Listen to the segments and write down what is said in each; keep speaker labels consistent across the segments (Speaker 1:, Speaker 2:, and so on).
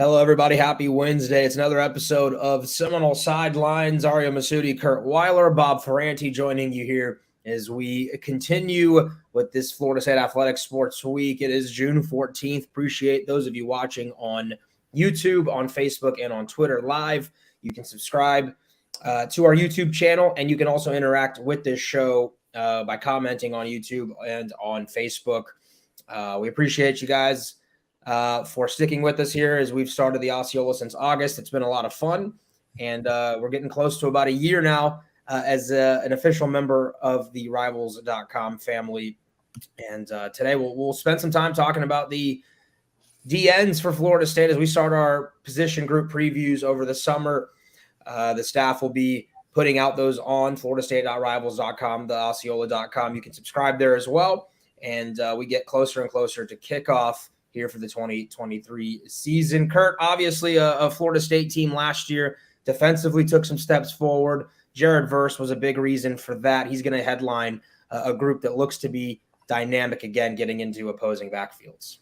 Speaker 1: Hello, everybody. Happy Wednesday. It's another episode of Seminole Sidelines. Ariya Massoudi, Curt Weiler, Bob Ferrante joining you here as we continue with this Florida State Athletics Sports Week. It is June 14th. Appreciate those of you watching on YouTube, on Facebook, and on Twitter live. You can subscribe to our YouTube channel, and you can also interact with this show by commenting on YouTube and on Facebook. We appreciate you guys for sticking with us here as we've started the Osceola since August. It's been a lot of fun, and we're getting close to about a year now as an official member of the Rivals.com family. And today we'll spend some time talking about the DNs for Florida State as we start our position group previews over the summer. The staff will be putting out those on FloridaState.Rivals.com, the Osceola.com. You can subscribe there as well. And we get closer and closer to kickoff here for the 2023 season. Curt, obviously a Florida State team last year, defensively took some steps forward. Jared Verse was a big reason for that. He's going to headline a group that looks to be dynamic again, getting into opposing backfields.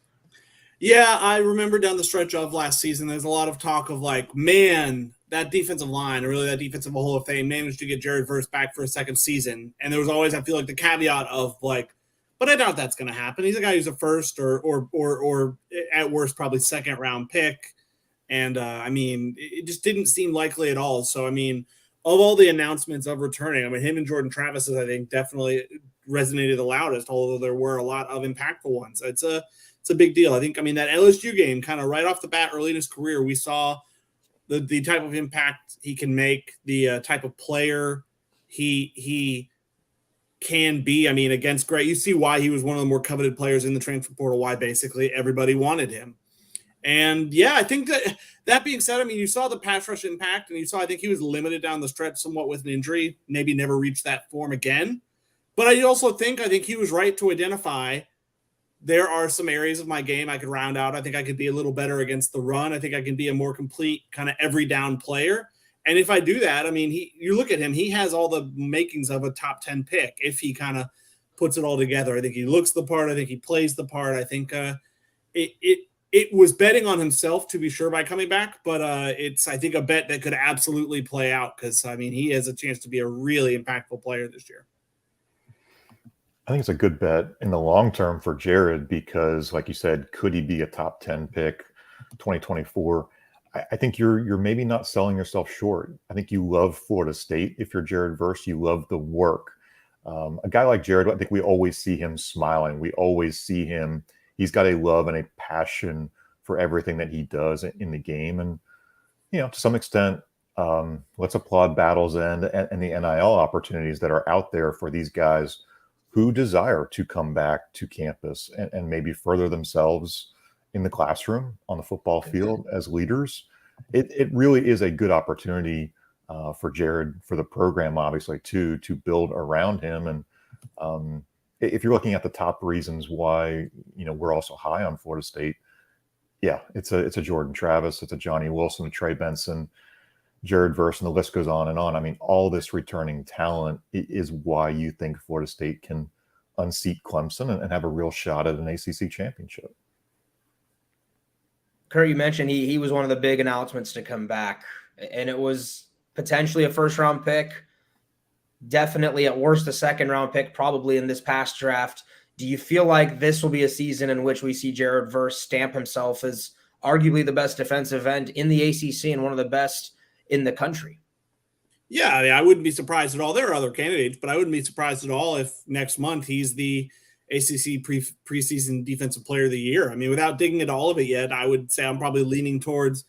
Speaker 2: Yeah, I remember down the stretch of last season, there's a lot of talk of like, man, that defensive line, or really that defensive Hall of Fame, managed to get Jared Verse back for a second season. And there was always, I feel like, the caveat of like, but I doubt that's going to happen. He's a guy who's a first or at worst probably second round pick. And I mean, it just didn't seem likely at all. So, I mean, of all the announcements of returning, I mean, him and Jordan Travis, I think, definitely resonated the loudest, although there were a lot of impactful ones. It's a big deal. I think, I mean, that LSU game kind of right off the bat early in his career, we saw the type of impact he can make, the type of player he can be. I mean, against Gray, you see why he was one of the more coveted players in the transfer portal, why basically everybody wanted him. And yeah, I think that being said, I mean, you saw the pass rush impact, and you saw, I think he was limited down the stretch somewhat with an injury, maybe never reached that form again. But I think he was right to identify there are some areas of my game I could round out. I think I could be a little better against the run. I think I can be a more complete kind of every down player. And if I do that, I mean, you look at him, he has all the makings of a top 10 pick if he kind of puts it all together. I think he looks the part. I think he plays the part. I think it was betting on himself to be sure by coming back, but it's, I think, a bet that could absolutely play out because, I mean, he has a chance to be a really impactful player this year.
Speaker 3: I think it's a good bet in the long term for Jared because, like you said, could he be a top 10 pick 2024? I think you're maybe not selling yourself short. I think you love Florida State. If you're Jared Verse, you love the work. A guy like Jared, I think we always see him smiling. We always see him. He's got a love and a passion for everything that he does in the game. And, you know, to some extent, let's applaud Battle's End and the NIL opportunities that are out there for these guys who desire to come back to campus and maybe further themselves in the classroom, on the football field as leaders. It really is a good opportunity for Jared, for the program, obviously, to build around him. And if you're looking at the top reasons why, you know, we're also high on Florida State, yeah, it's a Jordan Travis, it's a Johnny Wilson, a Trey Benson, Jared Verse, and the list goes on and on. I mean, all this returning talent is why you think Florida State can unseat Clemson and have a real shot at an ACC championship.
Speaker 1: Curt, you mentioned he was one of the big announcements to come back, and it was potentially a first-round pick, definitely at worst a second-round pick, probably in this past draft. Do you feel like this will be a season in which we see Jared Verse stamp himself as arguably the best defensive end in the ACC and one of the best in the country?
Speaker 2: Yeah, I mean, I wouldn't be surprised at all. There are other candidates, but I wouldn't be surprised at all if next month he's the ACC preseason defensive player of the year. I mean, without digging into all of it yet, I would say I'm probably leaning towards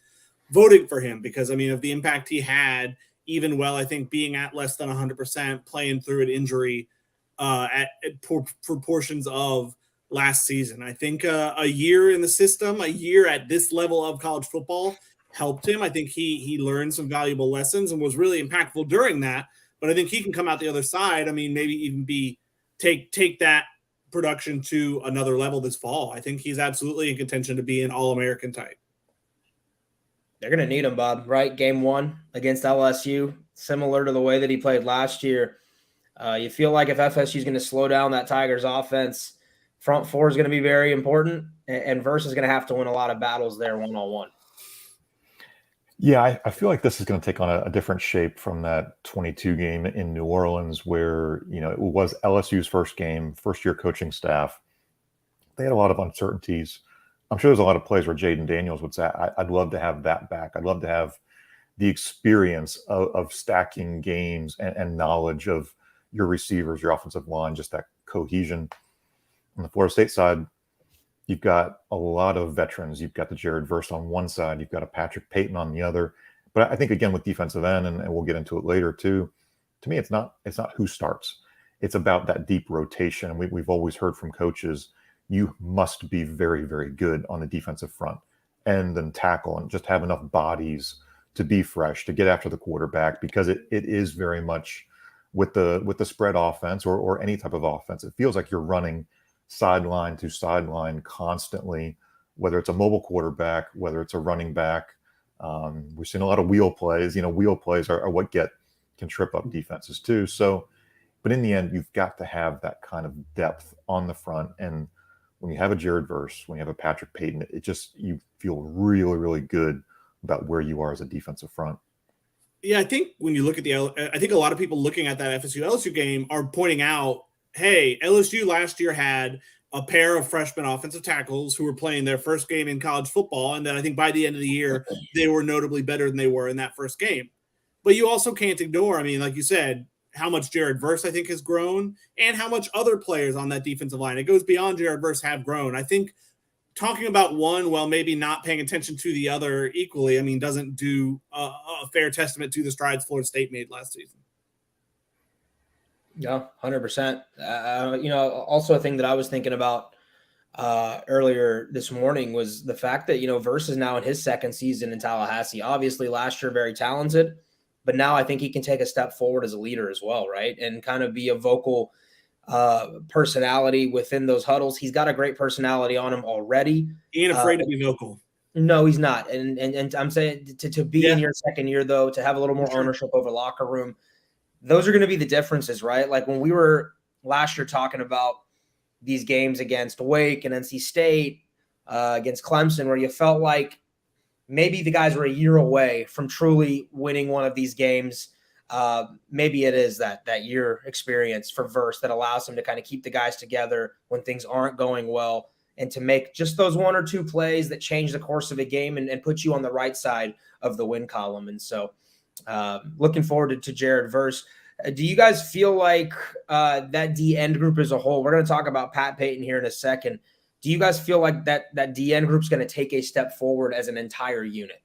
Speaker 2: voting for him because, I mean, of the impact he had, even I think being at less than 100%, playing through an injury for portions of last season. I think a year in the system, a year at this level of college football helped him. I think he learned some valuable lessons and was really impactful during that. But I think he can come out the other side. I mean, maybe even take that production to another level this fall. I think he's absolutely in contention to be an All-American type.
Speaker 1: They're going to need him, Bob, right? Game 1 against LSU, similar to the way that he played last year. You feel like if FSU is going to slow down that Tigers offense, front four is going to be very important, and Verse is going to have to win a lot of battles there one-on-one.
Speaker 3: Yeah, I feel like this is going to take on a different shape from that 22 game in New Orleans, where, it was LSU's first game, first year coaching staff. They had a lot of uncertainties. I'm sure there's a lot of plays where Jaden Daniels would say, I'd love to have that back. I'd love to have the experience of stacking games and knowledge of your receivers, your offensive line, just that cohesion. On the Florida State side, you've got a lot of veterans. You've got the Jared Verse on one side. You've got a Patrick Payton on the other. But I think, again, with defensive end, and we'll get into it later too, to me, it's not who starts. It's about that deep rotation. We've always heard from coaches, you must be very, very good on the defensive front, and then tackle, and just have enough bodies to be fresh, to get after the quarterback, because it is very much with the spread offense or any type of offense. It feels like you're running sideline to sideline constantly, whether it's a mobile quarterback, whether it's a running back. We've seen a lot of wheel plays. Wheel plays are what can trip up defenses too. So, but in the end, you've got to have that kind of depth on the front. And when you have a Jared Verse, when you have a Patrick Payton, you feel really, really good about where you are as a defensive front.
Speaker 2: Yeah, I think when you look at I think a lot of people looking at that FSU-LSU game are pointing out, hey, LSU last year had a pair of freshman offensive tackles who were playing their first game in college football, and then I think by the end of the year, they were notably better than they were in that first game. But you also can't ignore, like you said, how much Jared Verse, I think, has grown, and how much other players on that defensive line, it goes beyond Jared Verse, have grown. I think talking about one while maybe not paying attention to the other equally, doesn't do a fair testament to the strides Florida State made last season.
Speaker 1: Yeah, 100%. Also a thing that I was thinking about earlier this morning was the fact that, Verse is now in his second season in Tallahassee. Obviously last year, very talented, but now I think he can take a step forward as a leader as well, right? And kind of be a vocal personality within those huddles. He's got a great personality on him already.
Speaker 2: He ain't afraid to be vocal.
Speaker 1: No, he's not. And I'm saying to be in your second year, though, to have a little more ownership over locker room, those are going to be the differences, right? Like when we were last year talking about these games against Wake and NC State, against Clemson, where you felt like maybe the guys were a year away from truly winning one of these games. Maybe it is that year experience for Verse that allows him to kind of keep the guys together when things aren't going well, and to make just those one or two plays that change the course of a game and put you on the right side of the win column. And so looking forward to Jared Verse. Do you guys feel like that D end group as a whole, we're going to talk about Pat Payton here in a second. Do you guys feel like that D end group is going to take a step forward as an entire unit?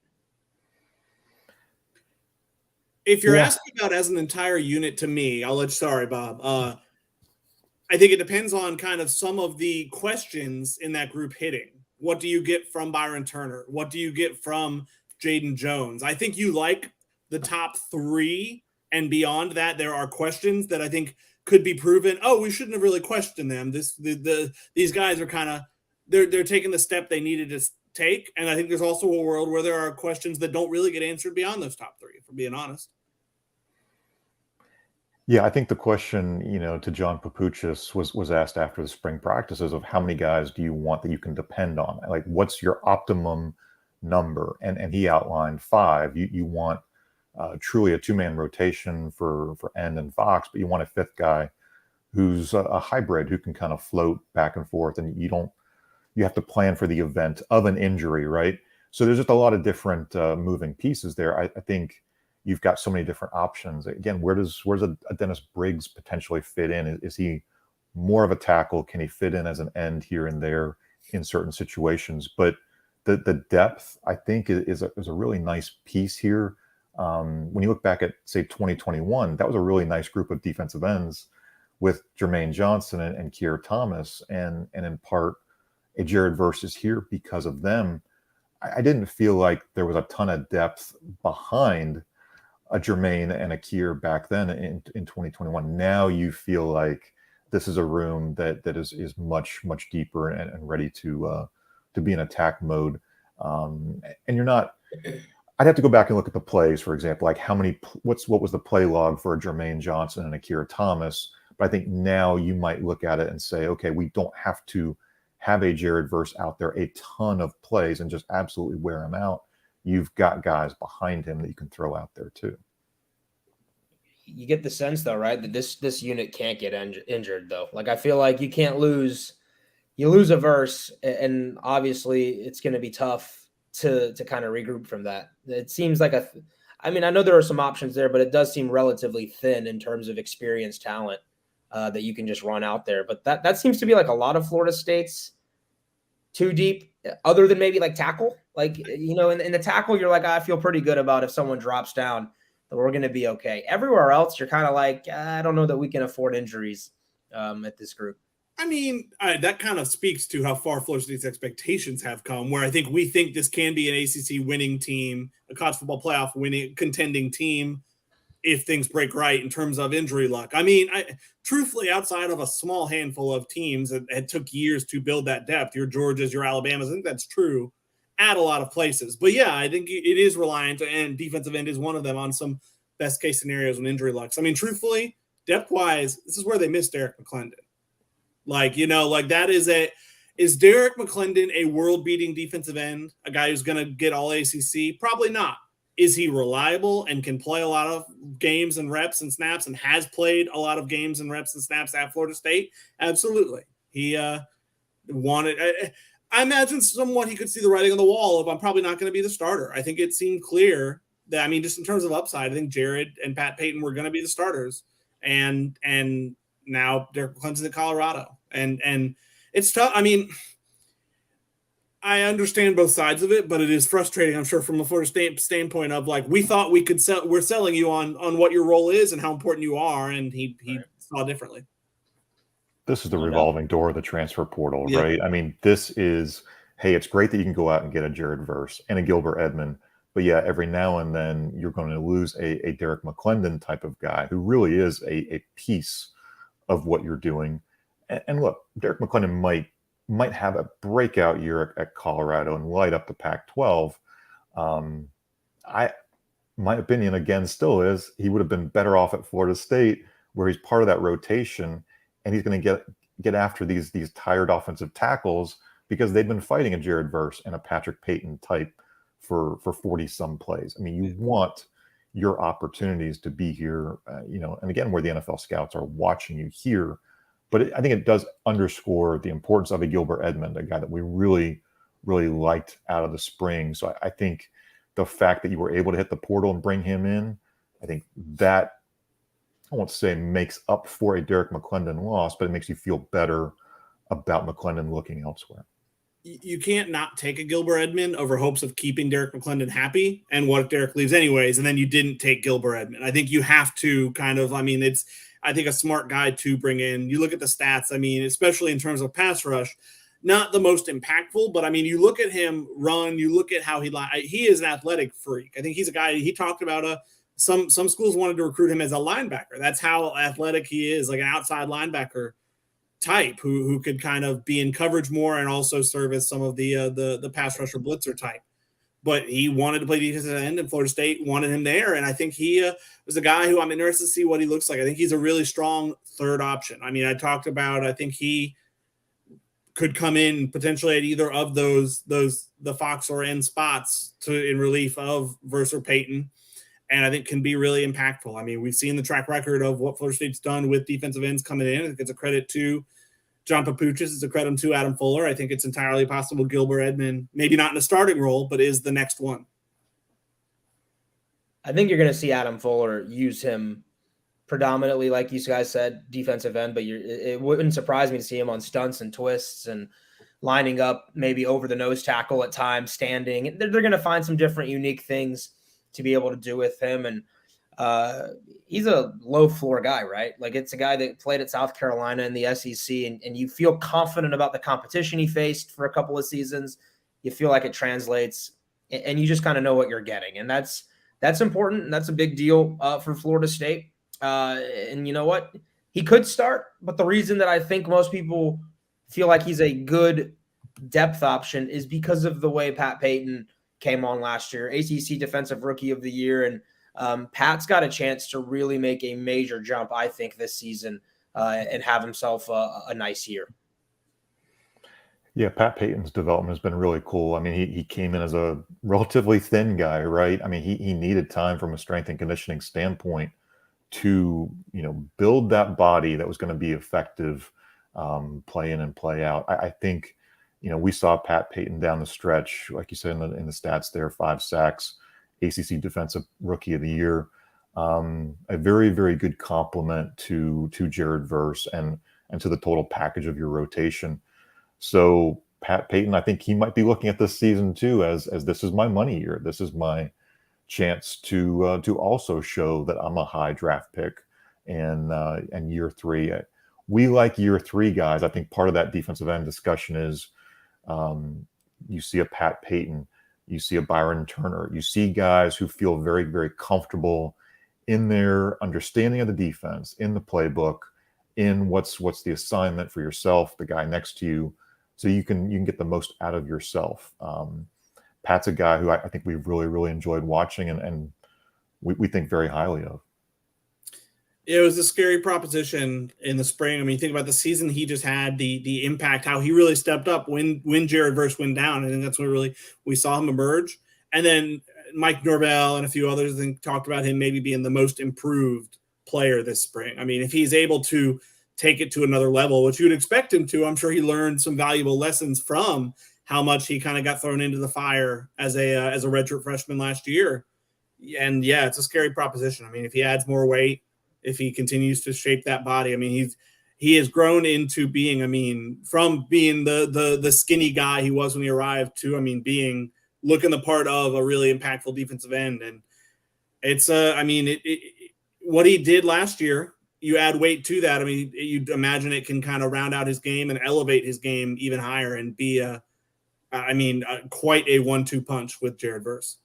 Speaker 2: If you're asking about as an entire unit, to me, sorry, Bob. I think it depends on kind of some of the questions in that group hitting. What do you get from Byron Turner? What do you get from Jaden Jones? I think you like the top three, and beyond that, there are questions that I think could be proven. Oh, we shouldn't have really questioned them. These guys are kind of they're taking the step they needed to take, and I think there's also a world where there are questions that don't really get answered beyond those top three, if we're being honest.
Speaker 3: Yeah, I think the question, to John Papuchis was asked after the spring practices of how many guys do you want that you can depend on? Like, what's your optimum number? And he outlined 5. You want truly a 2-man rotation for End and Fox, but you want a 5th guy who's a hybrid who can kind of float back and forth, and you have to plan for the event of an injury, right? So there's just a lot of different moving pieces there. I think you've got so many different options. Again, where's a Dennis Briggs potentially fit in? Is he more of a tackle? Can he fit in as an end here and there in certain situations? But the depth, I think, is a really nice piece here. When you look back at, say, 2021, that was a really nice group of defensive ends with Jermaine Johnson and Keir Thomas, and in part, a Jared Verse is here because of them. I didn't feel like there was a ton of depth behind a Jermaine and a Keir back then in 2021. Now you feel like this is a room that is much, much deeper and ready to be in attack mode. And you're not. I'd have to go back and look at the plays, for example, like what was the play log for a Jermaine Johnson and a Keir Thomas. But I think now you might look at it and say, okay, we don't have to have a Jared Verse out there a ton of plays and just absolutely wear him out. you've got guys behind him that you can throw out there too.
Speaker 1: You get the sense though, right, that this unit can't get injured though. Like I feel like you can't lose. You lose a verse, and obviously it's going to be tough to kind of regroup from that. It seems like I mean, I know there are some options there, but it does seem relatively thin in terms of experienced talent that you can just run out there. But that seems to be like a lot of Florida State's too deep, other than maybe like tackle. Like, you know, in the tackle, you're like, I feel pretty good about if someone drops down, that we're going to be okay. Everywhere else, you're kind of like, I don't know that we can afford injuries at this group.
Speaker 2: I mean, that kind of speaks to how far Florida State's expectations have come, where I think we think this can be an ACC winning team, a college football playoff winning, contending team, if things break right in terms of injury luck. I mean, truthfully, outside of a small handful of teams that it took years to build that depth, your Georgias, your Alabamas, I think that's true at a lot of places. But yeah, I think it is reliant, and defensive end is one of them, on some best case scenarios and injury lucks. I mean, truthfully, depth-wise, this is where they missed Derek McClendon. Like, you know, like that is Derek McClendon a world-beating defensive end, a guy who's going to get all ACC? Probably not. Is he reliable and can play a lot of games and reps and snaps and has played a lot of games and reps and snaps at Florida State? Absolutely. He wanted – I imagine somewhat he could see the writing on the wall of I'm probably not going to be the starter. I think it seemed clear that, I mean, just in terms of upside, I think Jared and Pat Payton were going to be the starters. And now Derek McClendon's at Colorado. And it's tough. I mean, I understand both sides of it, but it is frustrating, I'm sure, from a Florida State standpoint of like, we thought we could sell, we're selling you on what your role is and how important you are. And he saw differently.
Speaker 3: This is the revolving door of the transfer portal,
Speaker 2: Yeah.
Speaker 3: right? I mean, this is, hey, it's great that you can go out and get a Jared Verse and a Gilbert Edmond, but yeah, every now and then you're going to lose a Derek McClendon type of guy who really is a piece of what you're doing. And look, Derek McClendon might have a breakout year at Colorado and light up the Pac-12. My opinion again still is he would have been better off at Florida State, where he's part of that rotation, and he's going to get after these tired offensive tackles because they've been fighting a Jared Verse and a Patrick Payton type for 40 some plays. I mean, you want your opportunities to be here, and again, where the NFL scouts are watching you here. But I think it does underscore the importance of a Gilbert Edmond, a guy that we really, really liked out of the spring. So I think the fact that you were able to hit the portal and bring him in, I think that, I won't say makes up for a Derek McClendon loss, but it makes you feel better about McClendon looking elsewhere.
Speaker 2: You can't not take a Gilbert Edmond over hopes of keeping Derek McClendon happy. And what if Derek leaves anyways, and then you didn't take Gilbert Edmond? I think you have to kind of, I mean, it's, I think, a smart guy to bring in. You look at the stats, I mean, especially in terms of pass rush, not the most impactful, but I mean, you look at him run, you look at how he is an athletic freak. I think he's a guy, he talked about some schools wanted to recruit him as a linebacker. That's how athletic he is, like an outside linebacker type who could kind of be in coverage more and also serve as some of the pass rusher blitzer type. But he wanted to play defensive end, and Florida State wanted him there. And I think he was a guy who I'm interested to see what he looks like. I think he's a really strong third option. I mean, I think he could come in potentially at either of the Fox or N spots in relief of Verse or Payton. And I think can be really impactful. I mean, we've seen the track record of what Florida State's done with defensive ends coming in. I think it's a credit to John Papuchis. It's a credit to Adam Fuller. I think it's entirely possible Gilbert Edmond, maybe not in a starting role, but is the next one.
Speaker 1: I think you're going to see Adam Fuller use him predominantly, like you guys said, defensive end, but it wouldn't surprise me to see him on stunts and twists and lining up maybe over the nose tackle at times, standing. They're going to find some different unique things to be able to do with him. And he's a low floor guy, right? Like it's a guy that played at South Carolina in the SEC, and you feel confident about the competition he faced for a couple of seasons. You feel like it translates, and you just kind of know what you're getting. And that's important. And that's a big deal for Florida State. And you know what? He could start, but the reason that I think most people feel like he's a good depth option is because of the way Pat Payton came on last year, ACC Defensive Rookie of the Year. And Pat's got a chance to really make a major jump, I think, this season and have himself a nice year.
Speaker 3: Yeah, Pat Payton's development has been really cool. I mean, he came in as a relatively thin guy, right? I mean, he needed time from a strength and conditioning standpoint to, build that body that was going to be effective, play in and play out. I think, we saw Pat Payton down the stretch, like you said in the stats there, 5 sacks, ACC Defensive Rookie of the Year, a very, very good compliment to Jared Verse and to the total package of your rotation. So Pat Payton, I think he might be looking at this season too as this is my money year. This is my chance to also show that I'm a high draft pick and year three. We like year three guys. I think part of that defensive end discussion is you see a Pat Payton, you see a Byron Turner, you see guys who feel very, very comfortable in their understanding of the defense, in the playbook, in what's the assignment for yourself, the guy next to you, so you can get the most out of yourself. Pat's a guy who I think we've really, really enjoyed watching and we think very highly of.
Speaker 2: It was a scary proposition in the spring. I mean, think about the season he just had, the impact, how he really stepped up when Jared Verse went down. I think that's when we saw him emerge. And then Mike Norvell and a few others talked about him maybe being the most improved player this spring. I mean, if he's able to take it to another level, which you would expect him to, I'm sure he learned some valuable lessons from how much he kind of got thrown into the fire as a redshirt freshman last year. And yeah, it's a scary proposition. I mean, if he adds more weight, if he continues to shape that body, I mean, he has grown into being, I mean, from being the skinny guy he was when he arrived to, I mean, looking the part of a really impactful defensive end. And it's what he did last year, you add weight to that. I mean, you'd imagine it can kind of round out his game and elevate his game even higher and be quite a 1-2 punch with Jared Verse.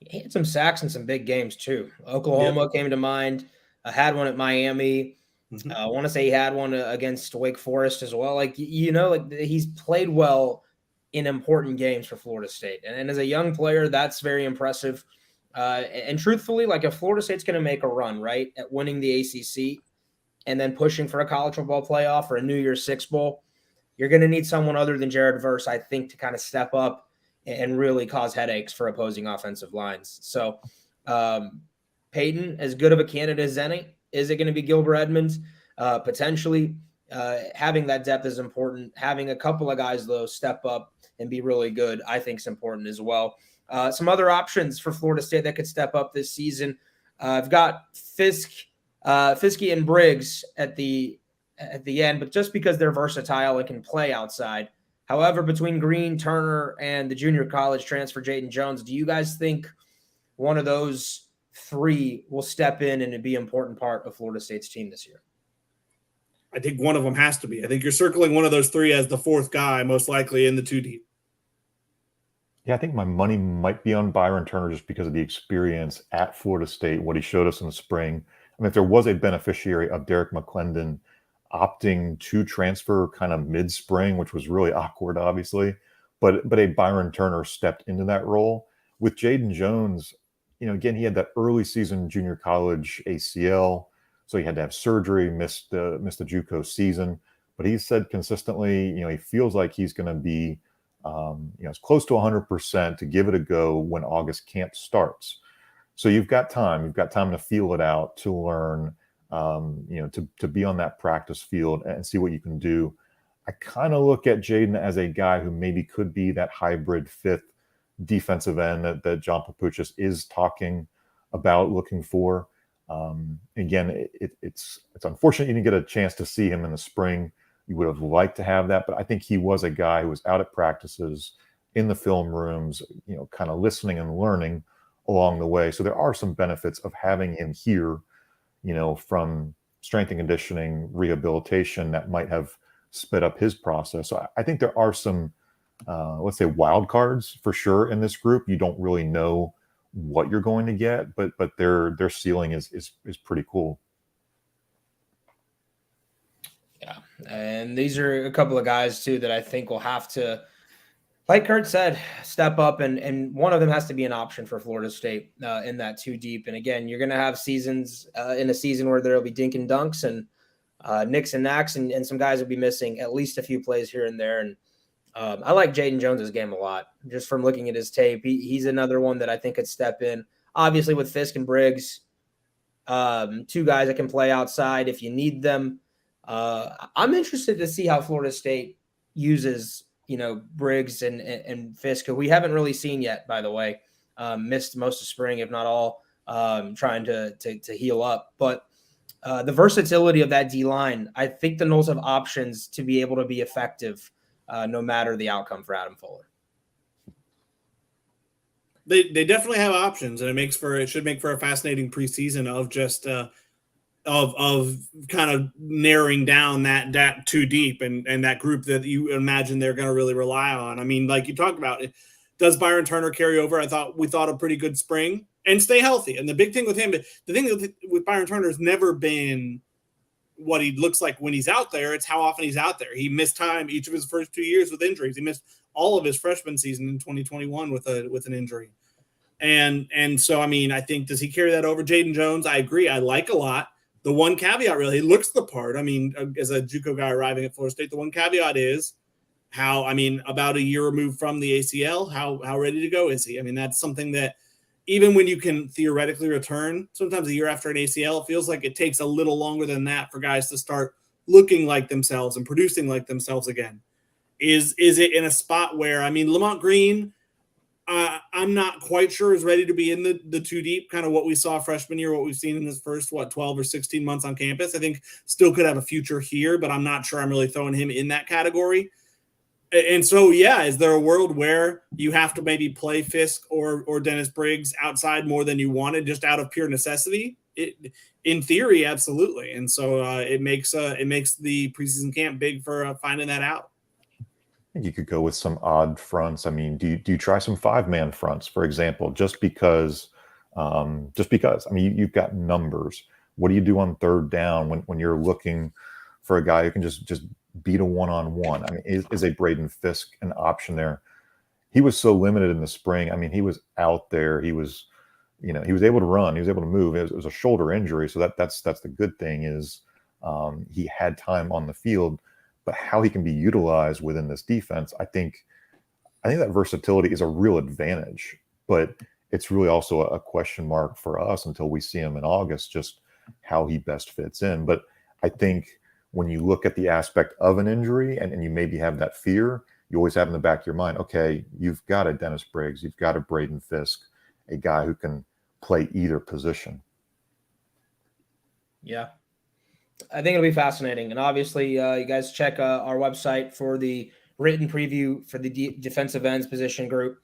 Speaker 1: He had some sacks in some big games too. Oklahoma came to mind. Had one at Miami.
Speaker 2: Mm-hmm.
Speaker 1: I want to say he had one against Wake Forest as well. Like, he's played well in important games for Florida State. And as a young player, that's very impressive. And truthfully, like if Florida State's going to make a run, right, at winning the ACC and then pushing for a college football playoff or a New Year's Six Bowl, you're going to need someone other than Jared Verse, I think, to kind of step up and really cause headaches for opposing offensive lines. So Payton, as good of a candidate as any. Is it going to be Gilbert Edmonds? Potentially. Having that depth is important. Having a couple of guys, though, step up and be really good, I think is important as well. Some other options for Florida State that could step up this season. I've got Fiske and Briggs at the end, but just because they're versatile and can play outside. However, between Green, Turner, and the junior college transfer Jayden Jones, do you guys think one of those three will step in and be an important part of Florida State's team this year?
Speaker 2: I think one of them has to be. I think you're circling one of those three as the fourth guy, most likely in the 2 deep.
Speaker 3: Yeah, I think my money might be on Byron Turner just because of the experience at Florida State, what he showed us in the spring. I mean, if there was a beneficiary of Derek McClendon opting to transfer kind of mid-spring, which was really awkward, obviously, but a Byron Turner stepped into that role. With Jayden Jones, again, he had that early season junior college ACL, so he had to have surgery, missed the JUCO season. But he said consistently, he feels like he's going to be as close to 100% to give it a go when August camp starts. So you've got time to feel it out, to learn, to be on that practice field and see what you can do. I kind of look at Jayden as a guy who maybe could be that hybrid fifth defensive end that John Papuchis is talking about looking for. Again, it's unfortunate you didn't get a chance to see him in the spring. You would have liked to have that, but I think he was a guy who was out at practices, in the film rooms, kind of listening and learning along the way. So there are some benefits of having him here, from strength and conditioning, rehabilitation that might have sped up his process. So I think there are some, let's say, wild cards for sure in this group. You don't really know what you're going to get, but their ceiling is pretty cool.
Speaker 1: Yeah, and these are a couple of guys too that I think will have to, like Curt said, step up, and one of them has to be an option for Florida State in that 2 deep. And again, you're going to have seasons in a season where there'll be dink and dunks, and nicks and knacks, and some guys will be missing at least a few plays here and there. And I like Jaden Jones's game a lot, just from looking at his tape. He's another one that I think could step in. Obviously, with Fisk and Briggs, two guys that can play outside if you need them. I'm interested to see how Florida State uses, Briggs and Fisk, who we haven't really seen yet, by the way. Missed most of spring, if not all, trying to heal up. But the versatility of that D-line, I think the Noles have options to be able to be effective no matter the outcome for Adam Fuller.
Speaker 2: They definitely have options, and it should make for a fascinating preseason of just of kind of narrowing down that too deep and that group that you imagine they're going to really rely on. I mean, like you talked about, does Byron Turner carry over? We thought a pretty good spring and stay healthy. And the big thing with him, the thing with Byron Turner has never been what he looks like when he's out there. It's how often he's out there. He missed time each of his first 2 years with injuries. He missed all of his freshman season in 2021 with an injury. And so, I mean, I think, does he carry that over? Jaden Jones, I agree. I like a lot. The one caveat, really, he looks the part. I mean, as a JUCO guy arriving at Florida State, the one caveat is about a year removed from the ACL, how ready to go is he? I mean, that's something that even when you can theoretically return, sometimes a year after an ACL, it feels like it takes a little longer than that for guys to start looking like themselves and producing like themselves again. Is it in a spot where, I mean, Lamont Green, I'm not quite sure is ready to be in the too deep, kind of what we saw freshman year, what we've seen in his first, 12 or 16 months on campus. I think still could have a future here, but I'm not sure I'm really throwing him in that category. And so, yeah, is there a world where you have to maybe play Fisk or Dennis Briggs outside more than you wanted just out of pure necessity? In theory, absolutely. And so it makes the preseason camp big for finding that out.
Speaker 3: You could go with some odd fronts. I mean, do you try some 5-man fronts, for example, just because, I mean, you've got numbers. What do you do on third down when you're looking for a guy who can just beat a one-on-one? I mean, is a Braden Fisk an option there? He was so limited in the spring. I mean, he was out there. He was, he was able to run. He was able to move. It was a shoulder injury. So that's the good thing is he had time on the field. But how he can be utilized within this defense, I think that versatility is a real advantage. But it's really also a question mark for us until we see him in August, just how he best fits in. But I think when you look at the aspect of an injury and you maybe have that fear, you always have in the back of your mind, okay, you've got a Dennis Briggs, you've got a Braden Fisk, a guy who can play either position.
Speaker 1: Yeah. I think it'll be fascinating. And obviously, you guys check our website for the written preview for the defensive ends position group.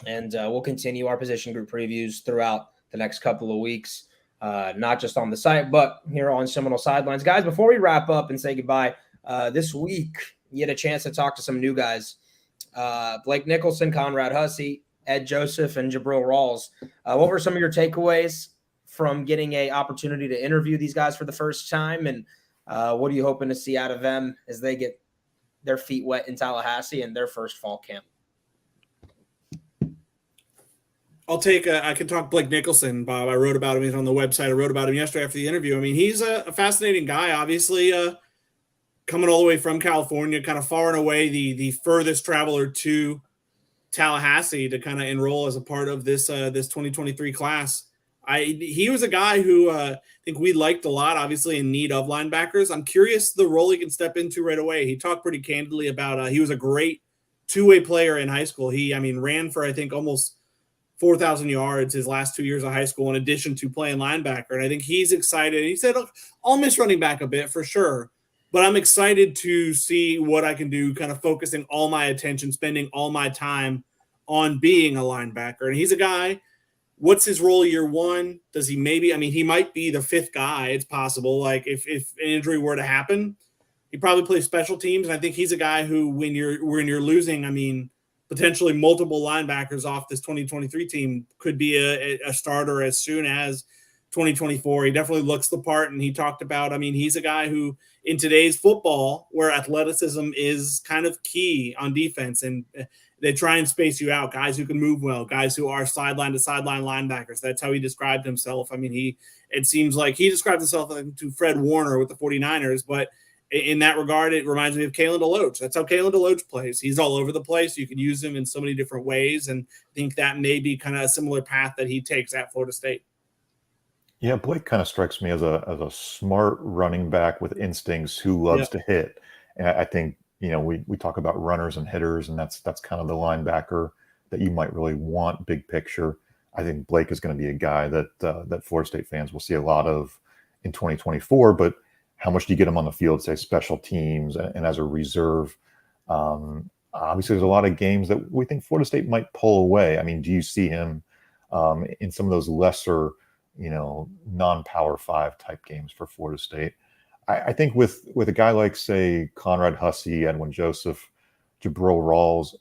Speaker 1: And we'll continue our position group previews throughout the next couple of weeks, not just on the site, but here on Seminole Sidelines. Guys, before we wrap up and say goodbye, this week you had a chance to talk to some new guys. Blake Nicholson, Conrad Hussey, Ed Joseph, and Jabril Rawls. What were some of your takeaways from getting an opportunity to interview these guys for the first time? And what are you hoping to see out of them as they get their feet wet in Tallahassee and their first fall camp?
Speaker 2: I can talk Blake Nicholson, Bob. I wrote about him. He's on the website. I wrote about him yesterday after the interview. I mean, he's a fascinating guy, obviously coming all the way from California, kind of far and away the furthest traveler to Tallahassee to kind of enroll as a part of this 2023 class. He was a guy who I think we liked a lot, obviously in need of linebackers. I'm curious the role he can step into right away. He talked pretty candidly about he was a great two-way player in high school. He ran for, I think, almost 4,000 yards his last 2 years of high school in addition to playing linebacker. And I think he's excited. He said, look, I'll miss running back a bit for sure, but I'm excited to see what I can do, kind of focusing all my attention, spending all my time on being a linebacker. And he's a guy, what's his role year one? Does he he might be the fifth guy. It's possible. Like if an injury were to happen, he probably plays special teams. And I think he's a guy who, when you're losing, potentially multiple linebackers off this 2023 team, could be a starter as soon as 2024. He definitely looks the part. And he talked about, he's a guy who in today's football where athleticism is kind of key on defense and They try and space you out, guys who can move well, guys who are sideline to sideline linebackers. That's how he described himself. I mean, it seems like he described himself to Fred Warner with the 49ers, but in that regard, it reminds me of Kalen DeLoach. That's how Kalen DeLoach plays. He's all over the place. You can use him in so many different ways, and I think that may be kind of a similar path that he takes at Florida State.
Speaker 3: Yeah, Blake kind of strikes me as a smart running back with instincts who loves to hit. And I think, we talk about runners and hitters, and that's kind of the linebacker that you might really want big picture. I think Blake is going to be a guy that Florida State fans will see a lot of in 2024, but how much do you get him on the field, say special teams and as a reserve? Obviously, there's a lot of games that we think Florida State might pull away. I mean, do you see him in some of those lesser, non-Power 5 type games for Florida State? I think with a guy like, say, Conrad Hussey, Edwin Joseph, Jabril Rawls,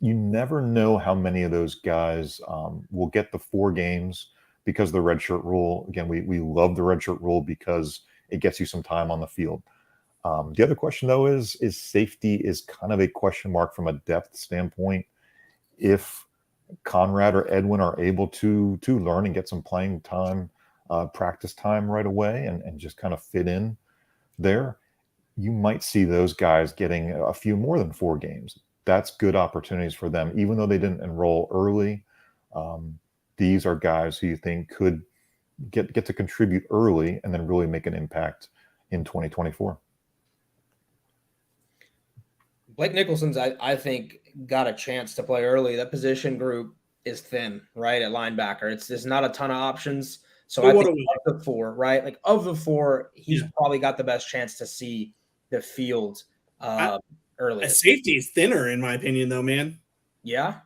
Speaker 3: you never know how many of those guys will get the 4 games because of the redshirt rule. Again, we love the redshirt rule because it gets you some time on the field. The other question, though, is safety is kind of a question mark from a depth standpoint. If Conrad or Edwin are able to learn and get some playing time, practice time right away and just kind of fit in there, you might see those guys getting a few more than 4 games. That's good opportunities for them, even though they didn't enroll early. These are guys who you think could get to contribute early and then really make an impact in 2024.
Speaker 1: Blake Nicholson's, I think, got a chance to play early. That position group is thin, right, at linebacker. There's not a ton of options. So I think of the 4, right? Like of the 4, he's probably got the best chance to see the field early.
Speaker 2: A safety is thinner, in my opinion, though, man.
Speaker 1: Yeah?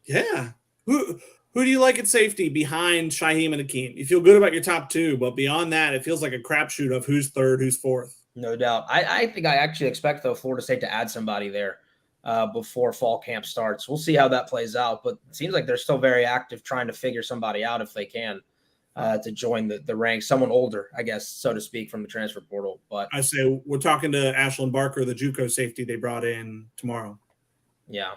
Speaker 2: Yeah. Who do you like at safety behind Shyheim and Akeem? You feel good about your top 2, but beyond that, it feels like a crapshoot of who's 3rd, who's 4th.
Speaker 1: No doubt. I think I actually expect, though, Florida State to add somebody there before fall camp starts. We'll see how that plays out, but it seems like they're still very active trying to figure somebody out if they can to join the ranks. Someone older, I guess, so to speak, from the transfer portal. But
Speaker 2: I say we're talking to Ashlyn Barker, the JUCO safety they brought in tomorrow.
Speaker 1: Yeah.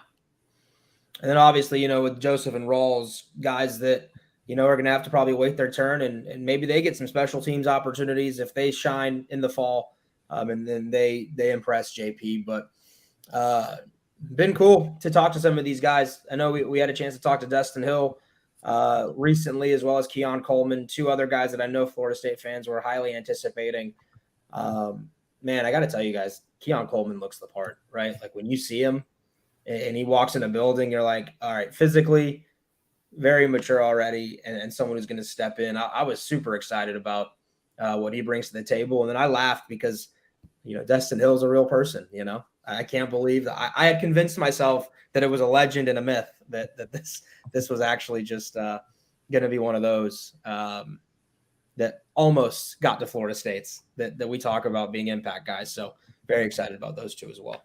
Speaker 1: And then obviously, with Joseph and Rawls, guys that, are going to have to probably wait their turn and maybe they get some special teams opportunities if they shine in the fall and then they impress JP. But been cool to talk to some of these guys. I know we had a chance to talk to Destin Hill recently, as well as Keon Coleman, 2 other guys that I know Florida State fans were highly anticipating. Man, I got to tell you guys, Keon Coleman looks the part, right? Like when you see him, and he walks in a building, you're like, all right, physically very mature already and someone who's going to step in. I was super excited about what he brings to the table. And then I laughed because, Destin Hill's a real person, I can't believe that I had convinced myself that it was a legend and a myth that this was actually just going to be one of those that almost got to Florida State's that we talk about being impact guys. So very excited about those 2 as well.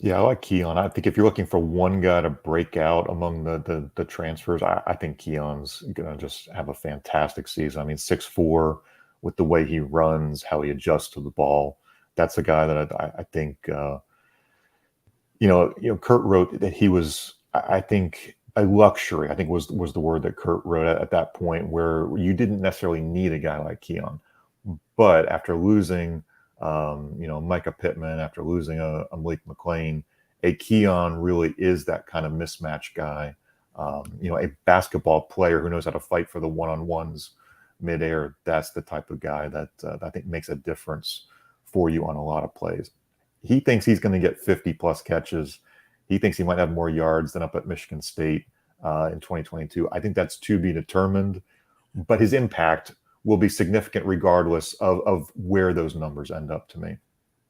Speaker 3: Yeah, I like Keon. I think if you're looking for one guy to break out among the transfers, I think Keon's going to just have a fantastic season. I mean, 6'4", with the way he runs, how he adjusts to the ball. That's a guy that I think, Kurt wrote that he was, I think, a luxury, I think was the word that Kurt wrote at that point, where you didn't necessarily need a guy like Keon. But after losing Micah Pittman, after losing a Malik McLean, a Keon really is that kind of mismatch guy. A basketball player who knows how to fight for the one-on-ones midair. That's the type of guy that I think makes a difference for you on a lot of plays. He thinks he's going to get 50-plus catches. He thinks he might have more yards than up at Michigan State in 2022. I think that's to be determined, but his impact will be significant regardless of where those numbers end up to me.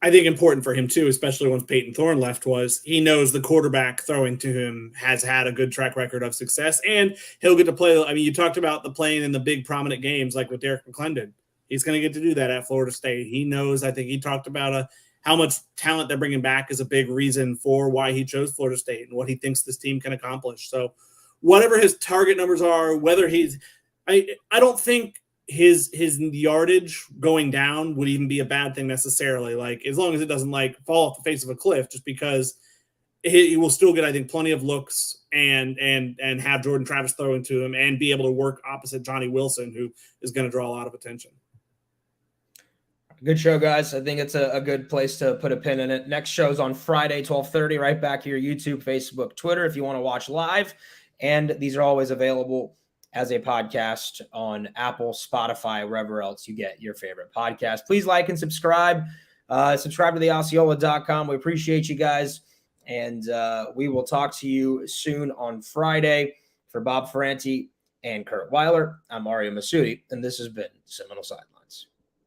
Speaker 2: I think important for him too, especially once Peyton Thorne left, was he knows the quarterback throwing to him has had a good track record of success, and he'll get to play. I mean, you talked about the playing in the big prominent games like with Derek McClendon. He's going to get to do that at Florida State. He knows, I think he talked about how much talent they're bringing back is a big reason for why he chose Florida State and what he thinks this team can accomplish. So whatever his target numbers are, whether I don't think his yardage going down would even be a bad thing necessarily. Like, as long as it doesn't like fall off the face of a cliff, just because he will still get, I think, plenty of looks and have Jordan Travis throwing to him and be able to work opposite Johnny Wilson, who is going to draw a lot of attention.
Speaker 1: Good show, guys. I think it's a good place to put a pin in it. Next show's on Friday, 12:30, right back here, YouTube, Facebook, Twitter, if you want to watch live. And these are always available as a podcast on Apple, Spotify, wherever else you get your favorite podcast. Please like and subscribe. Subscribe to theosceola.com. We appreciate you guys. And we will talk to you soon on Friday. For Bob Ferrante and Curt Weiler, I'm Ariya Massoudi, and this has been Seminole Sidelines.